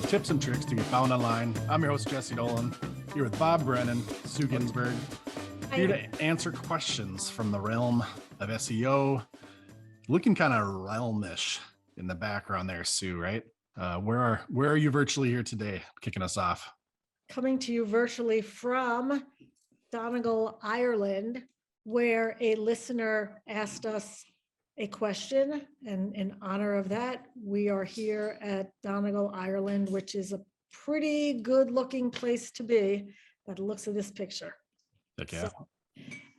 tips and tricks to get found online. I'm your host, Jesse Dolan, here with Bob Brennan, Sue Ginsburg, here to answer questions from the realm of SEO. Looking kind of realmish in the background there, Sue, right? Where are you virtually here today, kicking us off? Coming to you virtually from Donegal, Ireland, where a listener asked us a question, and in honor of that, we are here at Donegal, Ireland, which is a pretty good looking place to be by the looks of this picture. Okay.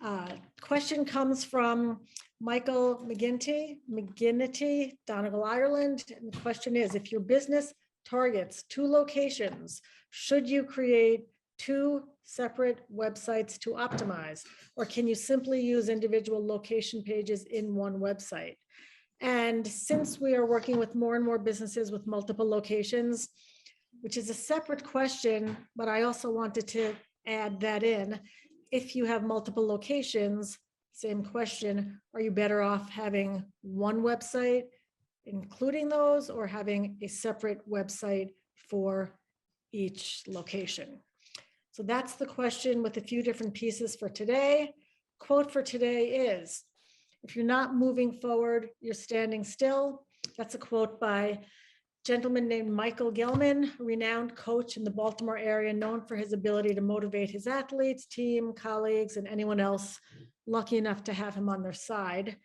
So, question comes from Michael McGinnity, Donegal, Ireland. And the question is, if your business targets 2 locations, should you create 2 separate websites to optimize, or can you simply use individual location pages in one website? And since we are working with more and more businesses with multiple locations, which is a separate question, but I also wanted to add that in. If you have multiple locations, same question, are you better off having one website, including those, or having a separate website for each location? So that's the question with a few different pieces for today. Quote for today is, if you're not moving forward, you're standing still. That's a quote by a gentleman named Michael Gelman, a renowned coach in the Baltimore area, known for his ability to motivate his athletes, team, colleagues, and anyone else lucky enough to have him on their side.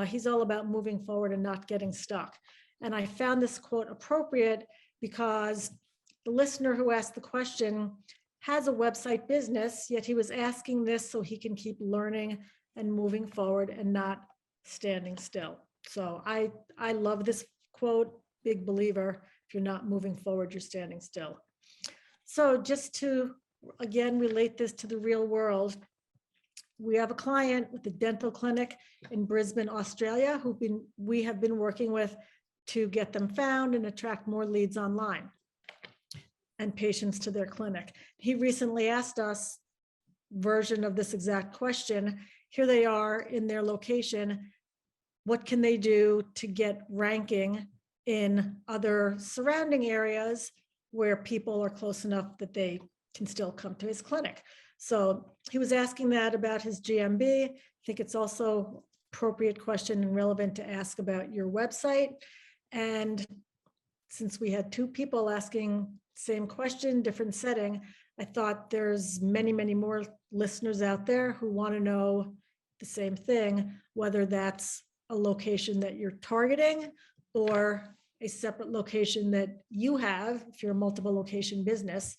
He's all about moving forward and not getting stuck. And I found this quote appropriate because the listener who asked the question has a website business, yet he was asking this so he can keep learning and moving forward and not standing still. So I love this quote, big believer. If you're not moving forward, you're standing still. So just to, again, relate this to the real world, we have a client with a dental clinic in Brisbane, Australia, we have been working with to get them found and attract more leads online and patients to their clinic. He recently asked us version of this exact question. Here they are in their location. What can they do to get ranking in other surrounding areas where people are close enough that they can still come to his clinic? So he was asking that about his GMB. I think it's also appropriate question and relevant to ask about your website. And since we had 2 people asking same question, different setting, I thought there's many, many more listeners out there who want to know the same thing, whether that's a location that you're targeting or a separate location that you have if you're a multiple location business.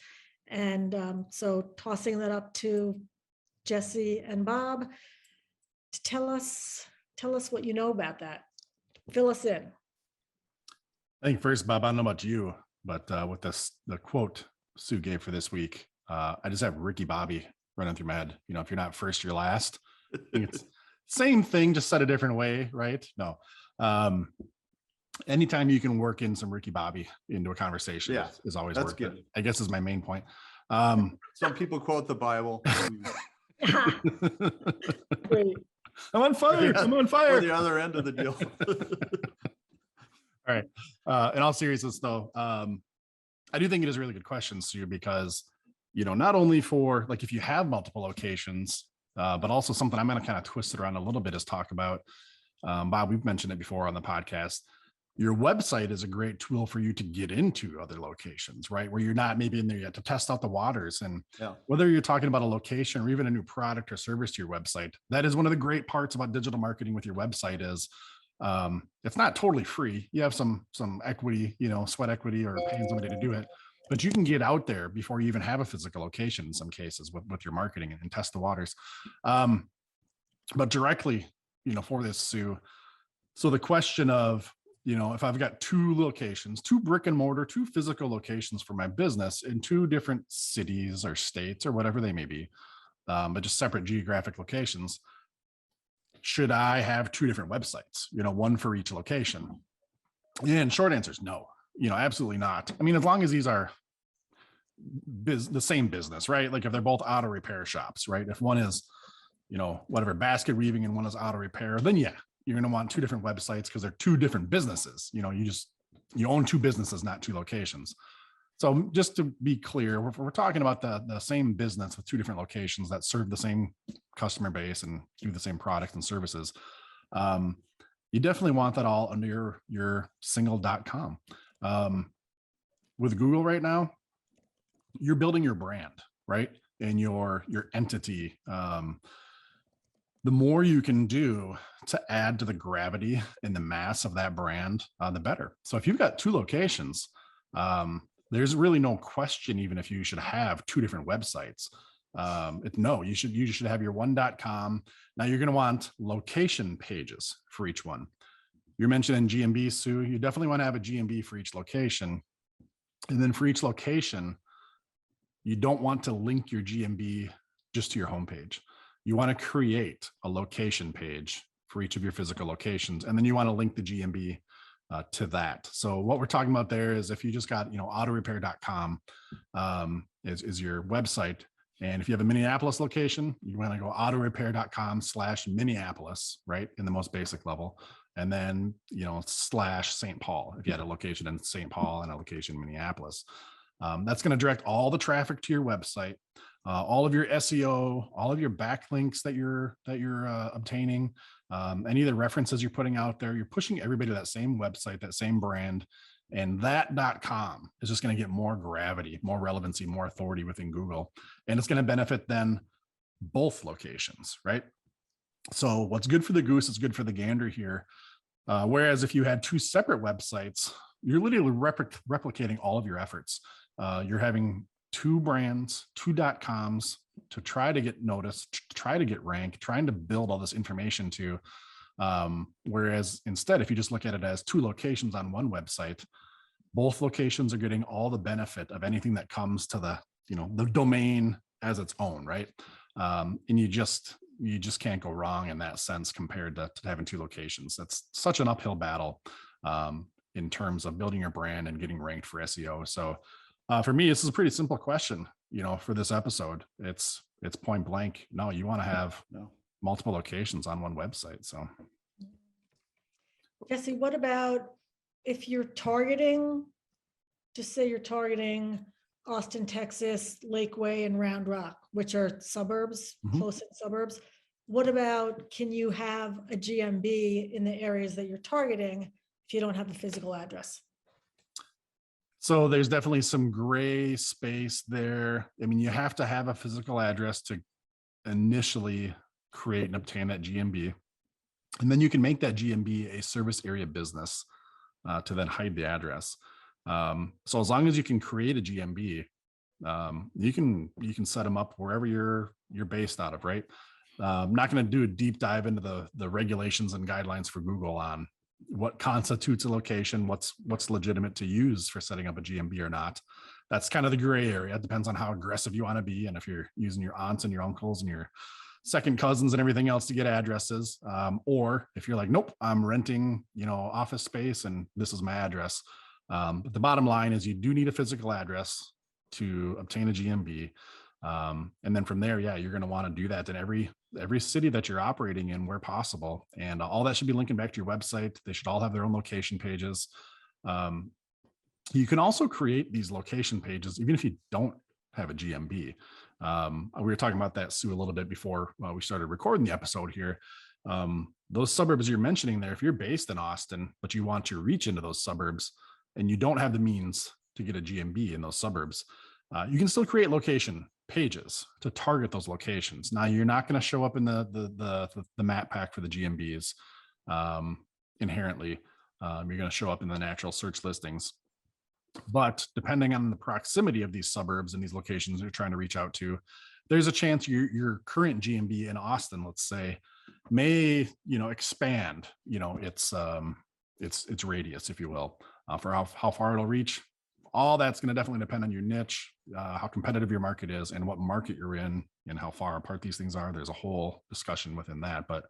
And so tossing that up to Jesse and Bob to tell us what you know about that. Fill us in. I think first, Bob, I don't know about you, but with the quote Sue gave for this week, I just have Ricky Bobby running through my head. You know, if you're not first, you're last. I think it's same thing, just said a different way, right? No. Anytime you can work in some Ricky Bobby into a conversation is always worth it. I guess is my main point. Some people quote the Bible. Great. I'm on fire. I'm on fire. For the other end of the deal. All right. In all seriousness, though, I do think it is a really good question, Sue, because, you know, not only for like if you have multiple locations, but also something I'm going to kind of twist it around a little bit is talk about, Bob, we've mentioned it before on the podcast. Your website is a great tool for you to get into other locations, right? Where you're not maybe in there yet to test out the waters. And whether you're talking about a location or even a new product or service to your website, that is one of the great parts about digital marketing with your website is it's not totally free. You have some equity, you know, sweat equity or paying somebody to do it, but you can get out there before you even have a physical location in some cases with your marketing and test the waters. But directly, you know, for this, Sue, so the question of, you know, if I've got 2 locations, 2 brick and mortar, 2 physical locations for my business in 2 different cities or states or whatever they may be, but just separate geographic locations, should I have 2 different websites, you know, one for each location? And short answer is no, you know, absolutely not. I mean, as long as these are the same business, right? Like if they're both auto repair shops, right? If one is, you know, whatever basket weaving and one is auto repair, then yeah, you're going to want 2 different websites because they're 2 different businesses. You know, you own 2 businesses, not 2 locations. So just to be clear, we're talking about the same business with two different locations that serve the same customer base and do the same products and services. Um, you definitely want that all under your single.com. With Google right now, you're building your brand, right? And your entity. The more you can do to add to the gravity and the mass of that brand, the better. So if you've got two locations, there's really no question, even if you should have two different websites. No, you should have your one.com. Now you're going to want location pages for each one. You're mentioning GMB, Sue. You definitely want to have a GMB for each location. And then for each location, you don't want to link your GMB just to your homepage. You want to create a location page for each of your physical locations, and then you want to link the GMB to that. So what we're talking about there is if you just got, autorepair.com is your website. And if you have a Minneapolis location, you want to go autorepair.com/Minneapolis, right? In the most basic level. And then, /St. Paul, if you had a location in St. Paul and a location in Minneapolis. That's going to direct all the traffic to your website, all of your SEO, all of your backlinks that you're obtaining, any of the references you're putting out there. You're pushing everybody to that same website, that same brand, and that .com is just going to get more gravity, more relevancy, more authority within Google, and it's going to benefit then both locations, right? So what's good for the goose is good for the gander here. Whereas if you had two separate websites, you're literally replicating all of your efforts. You're having two brands, two .coms to try to get noticed, to try to get ranked, trying to build all this information to. Whereas instead, if you just look at it as two locations on one website, both locations are getting all the benefit of anything that comes to the domain as its own, right? And you just can't go wrong in that sense compared to having two locations. That's such an uphill battle in terms of building your brand and getting ranked for SEO. So for me, this is a pretty simple question, for this episode. It's point blank. No, you want to have multiple locations on one website. So Jesse, what about if you're targeting, just say you're targeting Austin, Texas, Lakeway, and Round Rock, which are suburbs, close-in suburbs. What about, can you have a GMB in the areas that you're targeting if you don't have a physical address? So there's definitely some gray space there. I mean, you have to have a physical address to initially create and obtain that GMB. And then you can make that GMB a service area business to then hide the address. So as long as you can create a GMB, you can set them up wherever you're based out of, right? I'm not going to do a deep dive into the regulations and guidelines for Google on what constitutes a location, what's legitimate to use for setting up a GMB or not. That's kind of the gray area. It depends on how aggressive you want to be, and if you're using your aunts and your uncles and your second cousins and everything else to get addresses, or if you're like, nope, I'm renting, office space and this is my address. But the bottom line is you do need a physical address to obtain a GMB. And then from there, you're going to want to do that in every city that you're operating in where possible. And all that should be linking back to your website. They should all have their own location pages. You can also create these location pages, even if you don't have a GMB. We were talking about that, Sue, a little bit before we started recording the episode here. Those suburbs you're mentioning there, if you're based in Austin, but you want to reach into those suburbs and you don't have the means to get a GMB in those suburbs, you can still create location pages to target those locations. Now, you're not going to show up in the map pack for the GMBs inherently. You're going to show up in the natural search listings. But depending on the proximity of these suburbs and these locations you're trying to reach out to, there's a chance your current GMB in Austin, let's say, may expand its radius, if you will, for how far it'll reach. All that's going to definitely depend on your niche, how competitive your market is, and what market you're in, and how far apart these things are. There's a whole discussion within that, but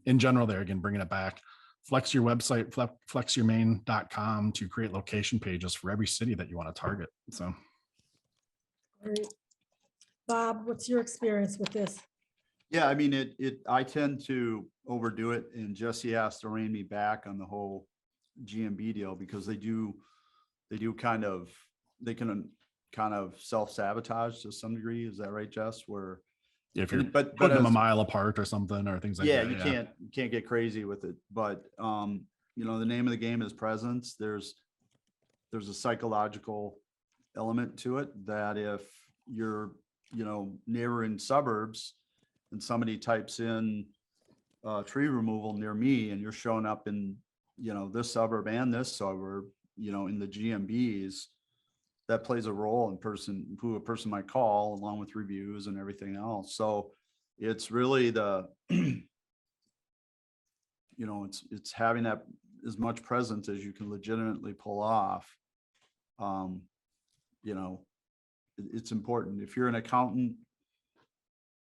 in general, there again, bringing it back, flex your website, flexyourmain.com to create location pages for every city that you want to target. So, Great. Bob, what's your experience with this? Yeah, I mean, I tend to overdo it, and Jesse has to rein me back on the whole GMB deal because they do kind of they can kind of self-sabotage to some degree. Is that right, Jess? Where, If you're but putting them a as, mile apart or something or things like yeah, that. you can't get crazy with it. But you know, the name of the game is presence. There's a psychological element to it that if you're, you know, neighboring suburbs and somebody types in tree removal near me and you're showing up in, you know, this suburb and this suburb, you know, in the GMBs, that plays a role in who a person might call, along with reviews and everything else. So it's really the, you know, it's having that as much presence as you can legitimately pull off. You know, it's important. If you're an accountant,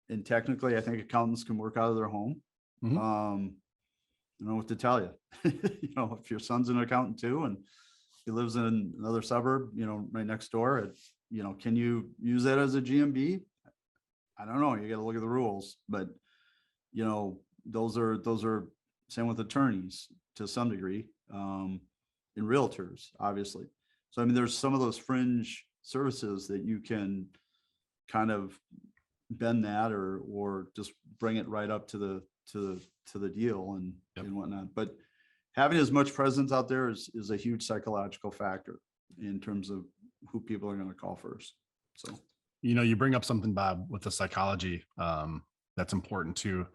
and technically I think accountants can work out of their home. Mhm. I don't know what to tell you. You know, if your son's an accountant too, and he lives in another suburb, you know, right next door, you know, can you use that as a GMB? I don't know. You got to look at the rules, but you know, those are same with attorneys to some degree, and realtors, obviously. So, I mean, there's some of those fringe services that you can kind of bend that or just bring it right up to the deal and whatnot. But having as much presence out there is a huge psychological factor in terms of who people are going to call first. So, You know, you bring up something, Bob, with the psychology, that's important too.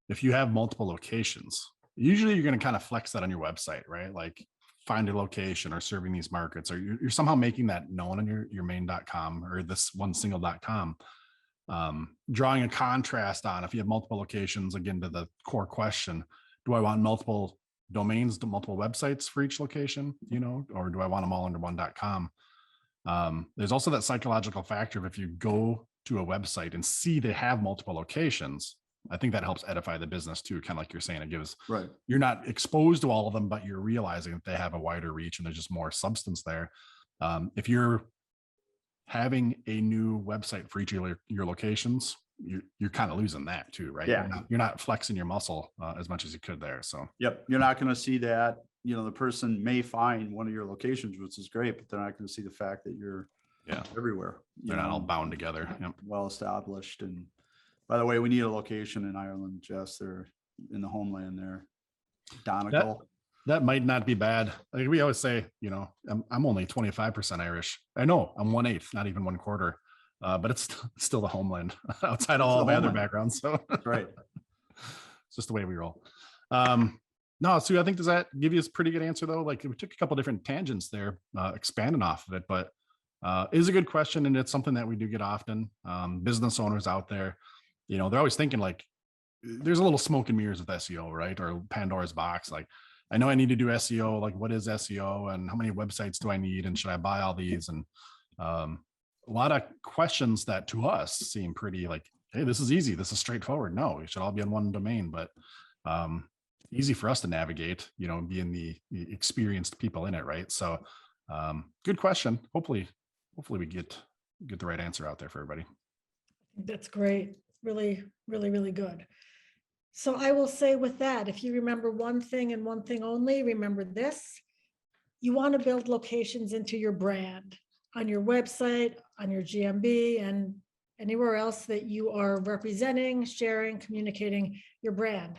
If you have multiple locations, usually you're going to kind of flex that on your website, right? Like find a location or serving these markets, or you're somehow making that known on your main.com or this one single.com. Drawing a contrast on if you have multiple locations, again, to the core question, do I want multiple domains to multiple websites for each location, you know, or do I want them all under one.com? There's also that psychological factor of if you go to a website and see they have multiple locations, I think that helps edify the business too. Kind of like you're saying, it gives, right. You're not exposed to all of them, but you're realizing that they have a wider reach and there's just more substance there. If you're having a new website for each of your locations, you're kind of losing that too, right? Yeah. You're not flexing your muscle as much as you could there. So, yep. You're not going to see that, you know, the person may find one of your locations, which is great, but they're not going to see the fact that you're everywhere. They're not all bound together. Yep. Well established. And by the way, we need a location in Ireland, Jess. They're in the homeland there. Donegal. That might not be bad. Like we always say, you know, I'm only 25% Irish. I know I'm 1/8, not even 1/4. But it's still the homeland outside of all my other backgrounds. So that's right. It's just the way we roll. No, Sue, I think, does that give you a pretty good answer though? Like we took a couple different tangents there, expanding off of it, but it is a good question. And it's something that we do get often. Business owners out there, you know, they're always thinking like, there's a little smoke and mirrors with SEO, right? Or Pandora's box. Like, I know I need to do SEO. Like, what is SEO and how many websites do I need? And should I buy all these? And a lot of questions that to us seem pretty like, hey, this is easy. This is straightforward. No, it should all be on one domain, but easy for us to navigate, you know, being the experienced people in it, right? So good question. Hopefully we get the right answer out there for everybody. That's great. Really, really, really good. So I will say with that, if you remember one thing and one thing only, remember this: you want to build locations into your brand on your website, on your GMB, and anywhere else that you are representing, sharing, communicating your brand.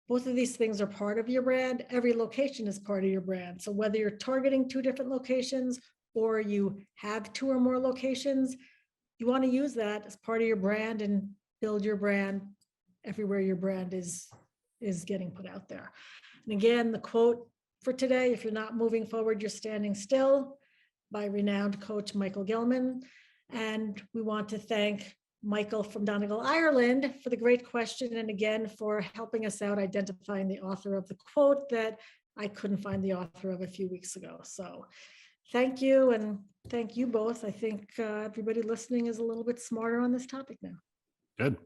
Both of these things are part of your brand. Every location is part of your brand. So whether you're targeting 2 different locations or you have 2 or more locations, you want to use that as part of your brand and build your brand everywhere your brand is getting put out there. And again, the quote for today: if you're not moving forward, you're standing still, by renowned coach Michael Gilman. And we want to thank Michael from Donegal, Ireland, for the great question, and again for helping us out identifying the author of the quote that I couldn't find the author of a few weeks ago. So thank you, and thank you both. I think everybody listening is a little bit smarter on this topic now. Good.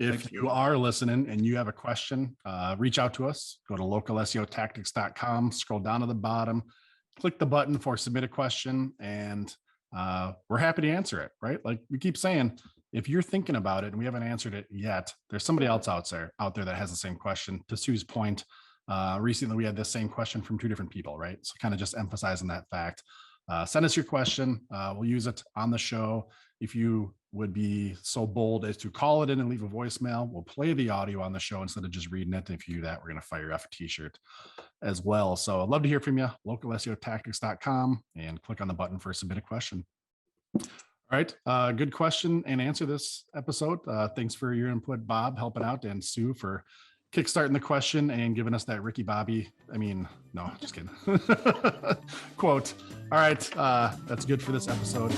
If you are listening and you have a question, reach out to us. Go to localseotactics.com, scroll down to the bottom, click the button for submit a question, and we're happy to answer it, right? Like we keep saying, if you're thinking about it and we haven't answered it yet, there's somebody else out there that has the same question. To Sue's point, recently we had the same question from 2 different people, right? So kind of just emphasizing that fact. Send us your question. We'll use it on the show. If you would be so bold as to call it in and leave a voicemail, we'll play the audio on the show instead of just reading it. If you do that, we're going to fire off a t-shirt as well. So I'd love to hear from you. localseotactics.com and click on the button for submit a question. All right. Good question and answer this episode. Thanks for your input, Bob, helping out, and Sue for kickstarting the question and giving us that Ricky Bobby. No, just kidding. Quote. All right. That's good for this episode.